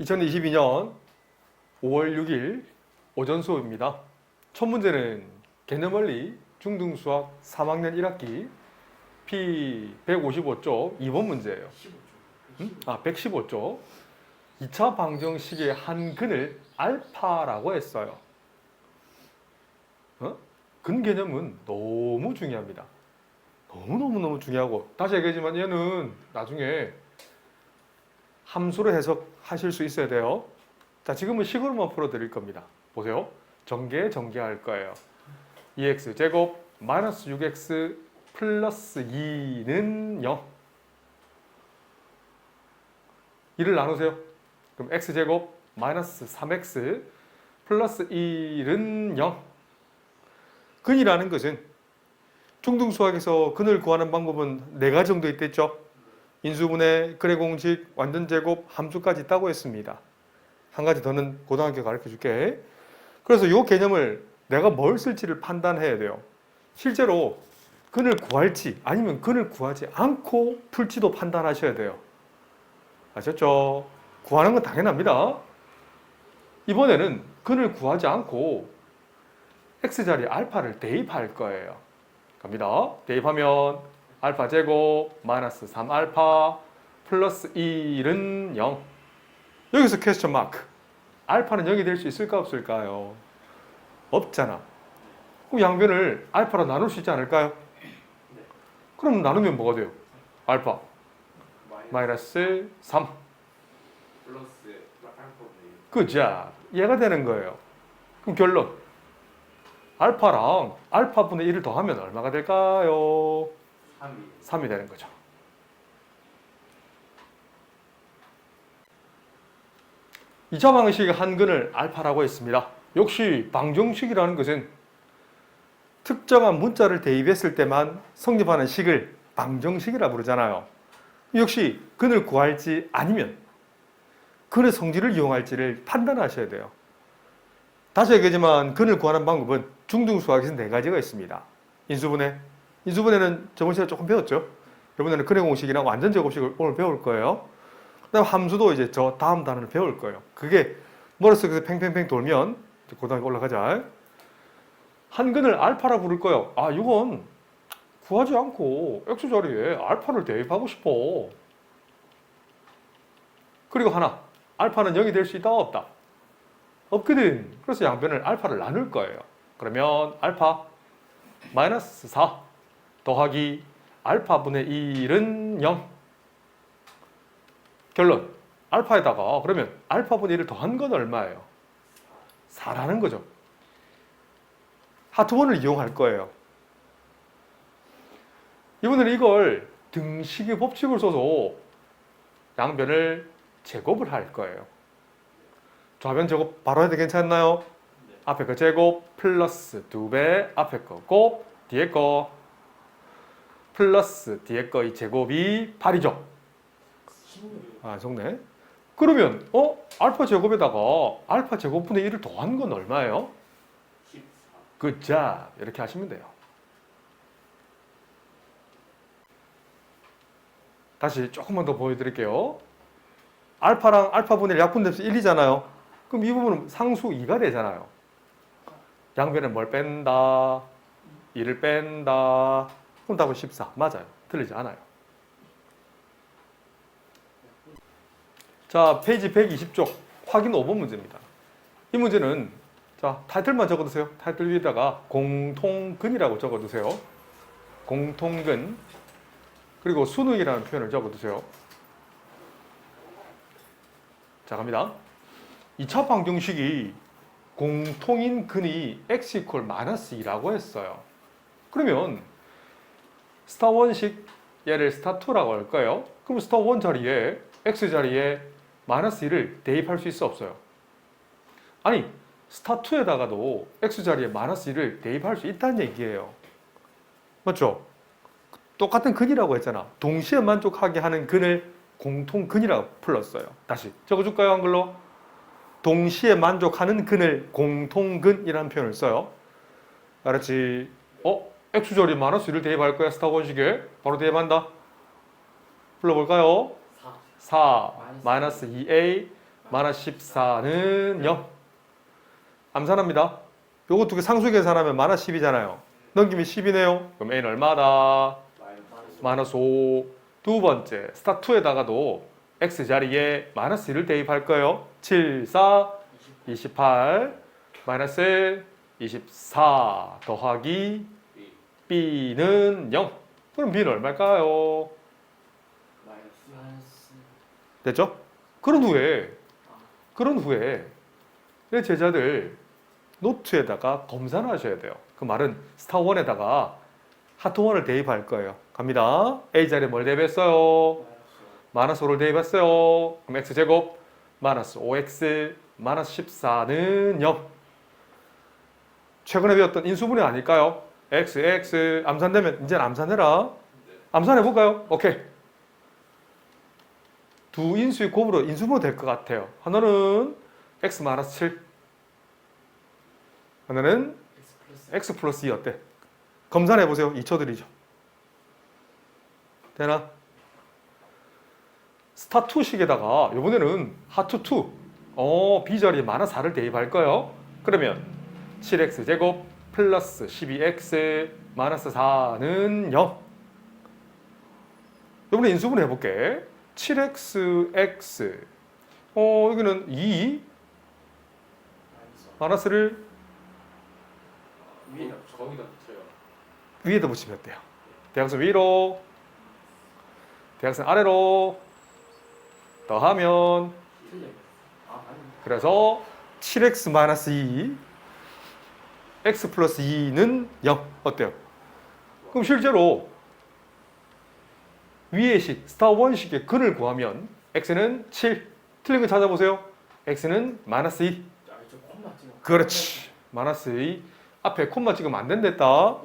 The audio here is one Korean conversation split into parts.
2022년 5월 6일 오전 수업입니다. 첫 문제는 개념원리 중등수학 3학년 1학기 P155쪽 2번 문제예요. 115쪽 2차 방정식의 한 근을 알파라고 했어요. 근 개념은 너무 중요합니다. 너무너무 중요하고, 다시 얘기하지만 얘는 나중에 함수로 해석하실 수 있어야 돼요. 자, 지금은 식으로만 풀어드릴 겁니다. 보세요. 전개할 거예요. 2x 제곱 마이너스 6x 플러스 2는 0. 2를 나누세요. 그럼 x 제곱 마이너스 3x 플러스 1은 0. 근이라는 것은 중등수학에서 근을 구하는 방법은 4가지 정도 있댔죠. 인수분해, 근의 공식, 완전제곱, 함수까지 있다고 했습니다. 한 가지 더는 고등학교 가르쳐 줄게. 그래서 이 개념을 내가 뭘 쓸지를 판단해야 돼요. 실제로 근을 구할지 아니면 근을 구하지 않고 풀지도 판단하셔야 돼요. 아셨죠? 구하는 건 당연합니다. 이번에는 근을 구하지 않고 x자리에 알파를 대입할 거예요. 갑니다. 대입하면 알파 제곱 마이너스 3알파 플러스 1은 0. 여기서 퀘스천 마크. 알파는 0이 될 수 있을까 없을까요? 없잖아. 그럼 양변을 알파로 나눌 수 있지 않을까요? 그럼 나누면 뭐가 돼요? 알파 마이너스 3 플러스 그죠? 얘가 되는 거예요. 그럼 결론 알파랑 알파분의 1을 더하면 얼마가 될까요? 3이 되는 거죠. 이 차 방정식의 한 근을 알파라고 했습니다. 역시 방정식이라는 것은 특정한 문자를 대입했을 때만 성립하는 식을 방정식이라 부르잖아요. 역시 근을 구할지 아니면 근의 성질을 이용할지를 판단하셔야 돼요. 다시 얘기하지만 근을 구하는 방법은 중등수학에서 4가지가 있습니다. 인수분해. 인수분해는 저번 시간에 조금 배웠죠. 이번에는 근의 공식이랑 완전제곱식을 오늘 배울 거예요. 그다음 함수도 이제 저 다음 단어를 배울 거예요. 그게 머릿속에서 팽팽팽 돌면 고등학교 올라가자. 한 근을 알파라 부를 거예요. 아, 이건 구하지 않고 x자리에 알파를 대입하고 싶어. 그리고 하나, 알파는 0이 될 수 있다 없다? 없거든. 그래서 양변을 알파를 나눌 거예요. 그러면 알파 마이너스 4 더하기 알파분의 1은 0. 결론 알파에다가 그러면 알파분의 1을 더한 건 얼마예요? 4라는 거죠. 하트원을 이용할 거예요. 이번에는 이걸 등식의 법칙을 써서 양변을 제곱을 할 거예요. 좌변 제곱 바로 해도 괜찮나요? 네. 앞에 거 제곱 플러스 2배 앞에 거 곱 뒤에 거 플러스 뒤에 거 이 제곱이 8이죠. 아, 좋네. 그러면 알파 제곱에다가 알파 제곱분의 1을 더한 건 얼마예요? 14. 그자 이렇게 하시면 돼요. 다시 조금만 더 보여드릴게요. 알파랑 알파분의 약분돼서 1이잖아요. 그럼 이 부분은 상수 2가 되잖아요. 양변에 뭘 뺀다? 1을 뺀다. 그럼 답은 14. 맞아요. 틀리지 않아요. 자, 페이지 120쪽 확인 5번 문제입니다. 이 문제는 자, 타이틀만 적어두세요. 타이틀 위에다가 공통근이라고 적어두세요. 공통근. 그리고 순응이라는 표현을 적어두세요. 자, 갑니다. 2차 방정식이 공통인 근이 x 이퀄 마이너스 2라고 했어요. 그러면 스타 1식 얘를 스타 2라고 할 거예요. 그럼 스타 1 자리에 x 자리에 마이너스 2를 대입할 수 있어 없어요? 아니, 스타 2에다가도 x 자리에 마이너스 2를 대입할 수 있다는 얘기예요. 맞죠? 똑같은 근이라고 했잖아. 동시에 만족하게 하는 근을 공통근이라고 불렀어요. 다시 적어줄까요? 한글로? 동시에 만족하는 근을 공통근이라는 표현을 써요. 알았지? x절이 마이너스 1을 대입할 거야. 스타 원식에 바로 대입한다. 불러볼까요? 4 마이너스 2a 마이너스 14는 0. 암산합니다. 요거 두 개 상수 계산하면 마이너스 10이잖아요. 넘기면 10이네요. 그럼 A는 얼마다? 마이너스 5. 두 번째, 스타 2에다가도 X 자리에 마이너스 1을 대입할 거예요. 7, 4, 28, 마이너스 24 더하기 B는 0. 그럼 B는 얼마일까요? 됐죠? 그런 후에 내 제자들 노트에다가 검사를 하셔야 돼요. 그 말은 스타 1에다가 하트 1을 대입할 거예요. 갑니다. A 자리에 뭘 대입했어요? 마이너스 5를 대입했어요. 그럼 X제곱 마이너스 5X 마이너스 14는 0. 최근에 배웠던 인수분해 아닐까요? X 암산되면 이제 암산해라. 암산해볼까요? 오케이. 두 인수의 곱으로 인수분해 될 것 같아요. 하나는 X 마이너스 7. 하나는 X 플러스 2 어때? 검산해보세요. 2초들이죠. 되나? 스타 2식에다가 이번에는 하트 2. B 자리에 마이너스 4를 대입할 거예요. 그러면 7X 제곱 플러스 12X 마이너스 4는 0. 이번에 인수분해 해볼게. 7XX 여기는 2 마이너스를 위에다 거기다 붙여요. 위에다 붙이면 어때요? 대각선 위로 대각선 아래로 더하면 그래서 7x 마이너스 2 x 플러스 2는 0 어때요? 그럼 실제로 위의 식 스타 1식의 근을 구하면 x는 7 틀린 거 찾아보세요. x는 마이너스 2 그렇지 마이너스 2 앞에 콤마 찍으면 안 된댔다.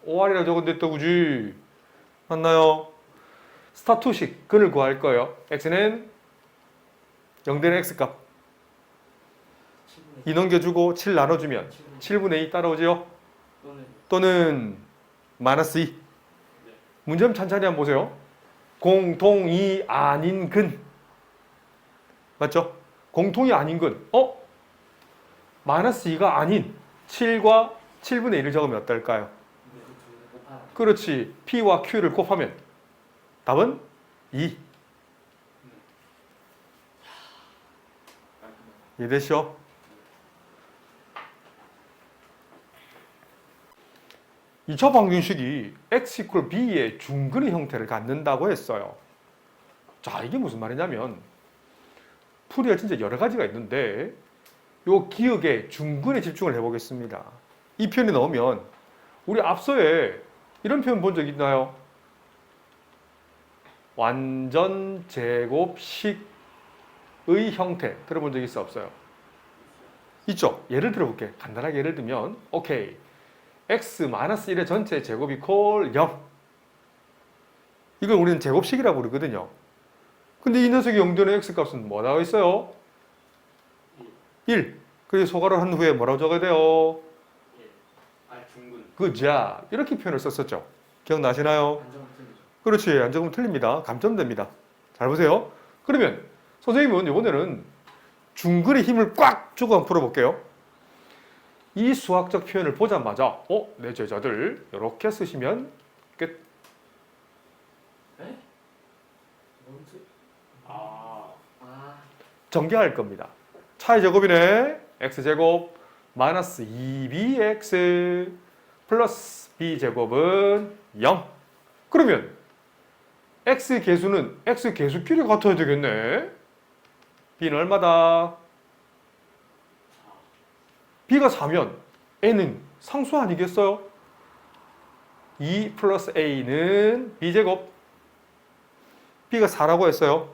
OR이라 적은댔다 그지? 맞나요? 스타 2식 근을 구할 거예요. x는 0되는 x값 2 넘겨주고 7 나눠주면 7분의 2 따라오죠? 또는 마이너스 2 문제 천천히 한번 보세요. 공통이 아닌 근 맞죠? 공통이 아닌 근 마이너스 2가 아닌 7과 7분의 1을 적으면 어떨까요? 그렇지. P와 Q를 곱하면 답은 2. 이해되시죠? 이 저 방정식이 x 이퀄 b의 중근의 형태를 갖는다고 했어요. 자, 이게 무슨 말이냐면 풀이가 진짜 여러 가지가 있는데 요 기억의 중근에 집중을 해보겠습니다. 이 표현이 나오면 우리 앞서에 이런 표현 본 적 있나요? 완전 제곱식의 형태 들어본 적 있어 없어요? 있죠? 예를 들어볼게. 간단하게 예를 들면 오케이 x-1의 전체 제곱 이퀄 0 이걸 우리는 제곱식이라고 부르거든요. 근데 이 녀석이 0되는 x값은 뭐 나와 있어요? 1. 그리고 소괄호 한 후에 뭐라고 적어야 돼요? 중근. 그자 이렇게 표현을 썼었죠. 기억나시나요? 그렇지. 안 적으면 틀립니다. 감점됩니다. 잘 보세요. 그러면 선생님은 이번에는 중근의 힘을 꽉 주고 한번 풀어볼게요. 이 수학적 표현을 보자마자 내 제자들 이렇게 쓰시면 끝. 전개할 겁니다. 차의 제곱이네. x제곱 마이너스 2bx 플러스 b제곱은 0. 그러면 x 계수는 x 계수끼리 같아야 되겠네. b는 얼마다? b가 4면 a는 상수 아니겠어요? 2 플러스 a는 b제곱. b가 4라고 했어요.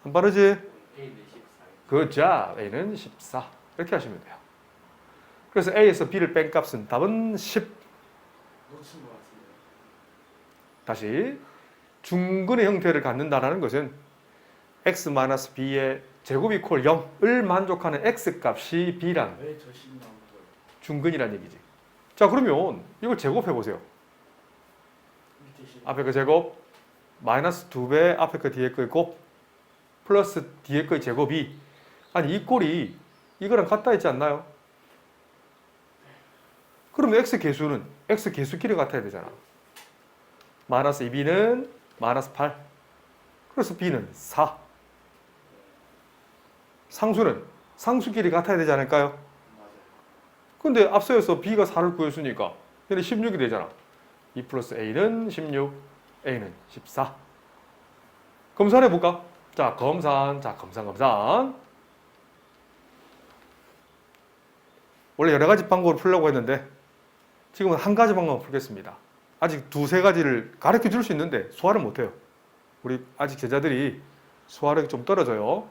안 빠르지? 그자 a는 14 이렇게 하시면 돼요. 그래서 a에서 b를 뺀 값은 답은 10. 다시 중근의 형태를 갖는다는 것은 x-b의 제곱 이퀄 0을 만족하는 x값이 b란 중근이란 얘기지. 자 그러면 이걸 제곱해 보세요. 앞에 그 제곱 마이너스 2배 앞에 그 뒤에 그 곱 플러스 뒤에 거의 제곱이 아니 이 꼴이 이거랑 같다 했지 않나요? 그러면 x 개수는 x 개수끼리 같아야 되잖아. 마이너스 2b는 마이너스 8. 그래서 b는 4. 상수는 상수끼리 같아야 되지 않을까요? 맞아요. 근데 앞서여서 b가 4를 구했으니까 얘는 16이 되잖아. 2 플러스 a는 16, a는 14. 검산해볼까? 자, 검산. 원래 여러 가지 방법을 풀려고 했는데 지금은 한 가지 방법을 풀겠습니다. 아직 두세 가지를 가르쳐 줄 수 있는데 소화를 못해요. 우리 아직 제자들이 소화력이 좀 떨어져요.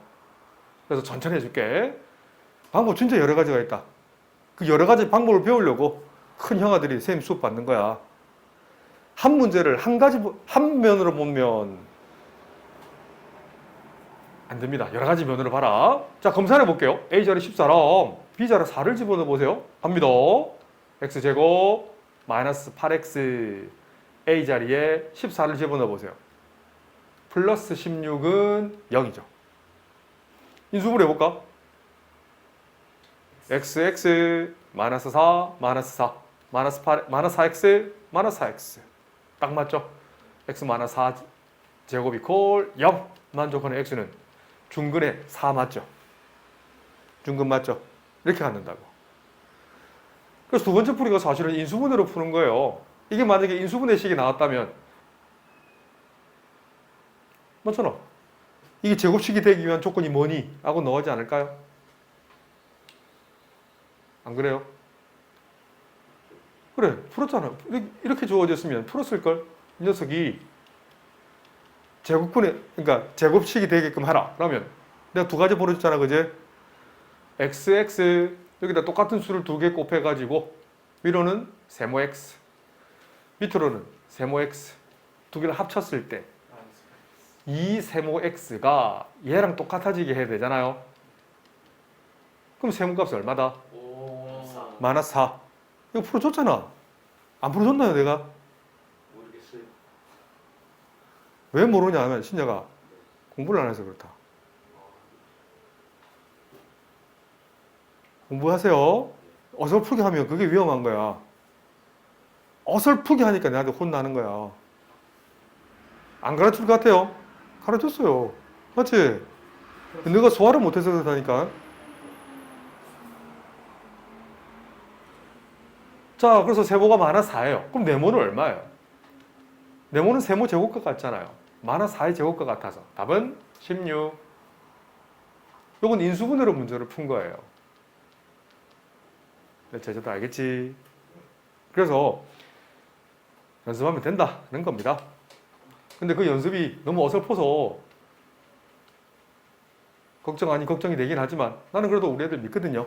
그래서 천천히 해줄게. 방법 진짜 여러 가지가 있다. 그 여러 가지 방법을 배우려고 큰 형아들이 선생님 수업 받는 거야. 한 문제를 한 면으로 보면 안 됩니다. 여러 가지 면으로 봐라. 자, 검사해 볼게요. A자리 14랑 B자리 4를 집어넣어 보세요. 갑니다. X제곱 마이너스 8X A자리에 14를 집어넣어 보세요. 플러스 16은 0이죠. 인수분해 해볼까? XX 마이너스 4 마이너스 4 마이너스 8 마이너스 4X 마이너스 4X 딱 맞죠? X 마이너스 4 제곱 이퀄 0 만족하는 X는 중근의 4 맞죠? 중근 맞죠? 이렇게 갖는다고. 그래서 두 번째 풀이가 사실은 인수분해로 푸는 거예요. 이게 만약에 인수분해식이 나왔다면 맞잖아. 이게 제곱식이 되기 위한 조건이 뭐니? 하고 나오지 않을까요? 안 그래요? 그래, 풀었잖아. 이렇게 주어졌으면 풀었을걸? 이 녀석이 그러니까 제곱식이 되게끔 하라. 그러면 내가 두 가지 보여줬잖아, 그제? XX 여기다 똑같은 수를 두 개 곱해가지고 위로는 세모 X, 밑으로는 세모 X 두 개를 합쳤을 때 이 세모 X가 얘랑 똑같아지게 해야 되잖아요. 그럼 세모값이 얼마다? 오. 마이너스 4. 이거 풀어줬잖아. 안 풀어줬나요, 내가? 모르겠어요. 왜 모르냐 하면 신자가 공부를 안 해서 그렇다. 공부하세요. 어설프게 하면 그게 위험한 거야. 어설프게 하니까 내한테 혼나는 거야. 안 가르칠 것 같아요? 가르쳤어요. 맞지? 너가 소화를 못해서 그렇다니까. 자, 그래서 세모가 마이너스 4예요. 그럼 네모는 얼마예요? 네모는 세모 제곱과 같잖아요. 마이너스 4의 제곱과 같아서 답은 16. 이건 인수분해로 문제를 푼 거예요. 제자도 알겠지? 그래서 연습하면 된다는 겁니다. 근데 그 연습이 너무 어설퍼서 걱정 아닌 걱정이 되긴 하지만 나는 그래도 우리 애들 믿거든요.